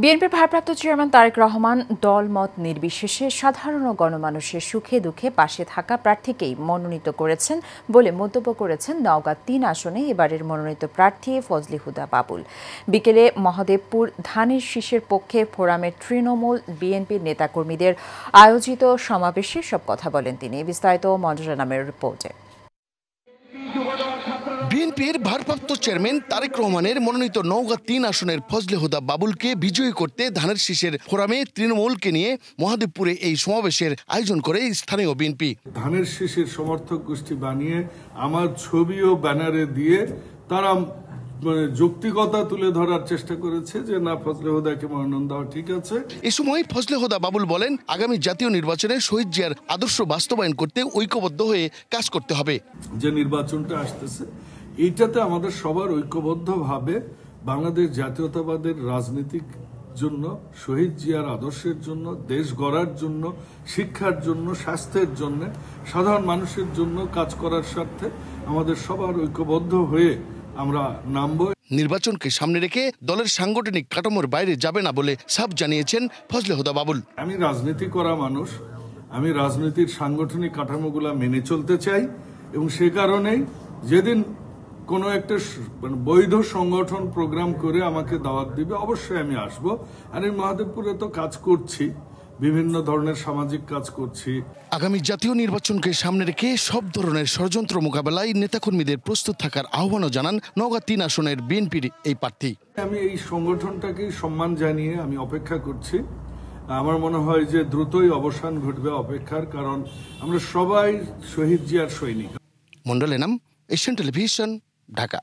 বিএনপির ভারপ্রাপ্ত চেয়ারম্যান তারেক রহমান দলমত নির্বিশেষে সাধারণ গণমানুষের সুখে দুঃখে পাশে থাকা প্রার্থীকেই মনোনীত করেছেন বলে মন্তব্য করেছেন নওগাঁ ৩ আসনে এবারের মনোনীত প্রার্থী ফজলি হুদা বাবুল। বিকেলে মহাদেবপুর ধানের শীষের পক্ষে ফোরামের তৃণমূল বিএনপির নেতাকর্মীদের আয়োজিত সমাবেশে সব কথা বলেন তিনি। বিস্তারিত মঞ্জুরা নামের রিপোর্টে। বিএনপির ভারপ্রাপ্ত চেয়ারম্যান তারেক রহমানের মনোনীত নওগাঁ ৩ আসনের ফজলে হুদা বাবুলকে বিজয়ী করতে ধানের শীষের ফোরামে তৃণমূলকে নিয়ে মহাদেবপুরে এই সমাবেশের আয়োজন করে স্থানীয় বিএনপি। ধানের শীষের সমর্থক গোষ্ঠী বানিয়ে আমার ছবি ও ব্যানারে দিয়ে তারা যৌক্তিকতা তুলে ধরার চেষ্টা করেছে যে না, ফজলে হুদাকে মনোনয়ন দেওয়া ঠিক আছে। এ সময় ফজলে হুদা বাবুল বলেন, আগামী জাতীয় নির্বাচনে শহীদ জিয়ার আদর্শ বাস্তবায়ন করতে ঐক্যবদ্ধ হয়ে কাজ করতে হবে। যে নির্বাচনটা আসতেছে এইটাতে আমাদের সবার ঐক্যবদ্ধভাবে বাংলাদেশ জাতীয়তাবাদের রাজনীতিক জন্য, শহীদ জিয়ার আদর্শের জন্য, দেশ গড়ার জন্য, শিক্ষার জন্য, স্বাস্থ্যের জন্য, সাধারণ মানুষের জন্য কাজ করার স্বার্থে আমাদের সবার ঐক্যবদ্ধ হয়ে আমরা নামব। নির্বাচনকে সামনে রেখে দলের সাংগঠনিক কাঠামোর বাইরে যাবে না বলে সাফ জানিয়েছেন ফজলে হুদা বাবুল। আমি রাজনীতি করা মানুষ, আমি রাজনীতির সাংগঠনিক কাঠামোগুলা মেনে চলতে চাই এবং সে কারণেই যেদিন কোনো একটা বৈধ সংগঠন প্রোগ্রাম করে আমাকে দাওয়াত দিবে অবশ্যই আমি আসব। আর এই মহাদেবপুরে তো কাজ করছি, বিভিন্ন ধরনের সামাজিক কাজ করছি। আগামী জাতীয় নির্বাচনকে সামনে রেখে সব ধরনের ষড়যন্ত্র মোকাবেলায় নেতাকর্মীদের প্রস্তুত থাকার আহ্বানও জানান নওগাঁ ৩ আসনের বিএনপির এই প্রার্থী। আমি এই সংগঠনটাকে সম্মান জানিয়ে আমি অপেক্ষা করছি। আমার মনে হয় যে দ্রুতই অবসান ঘটবে অপেক্ষার, কারণ আমরা সবাই শহীদ জিয়ার সৈনিক। Mondal Enam, Asian television, Dhaka.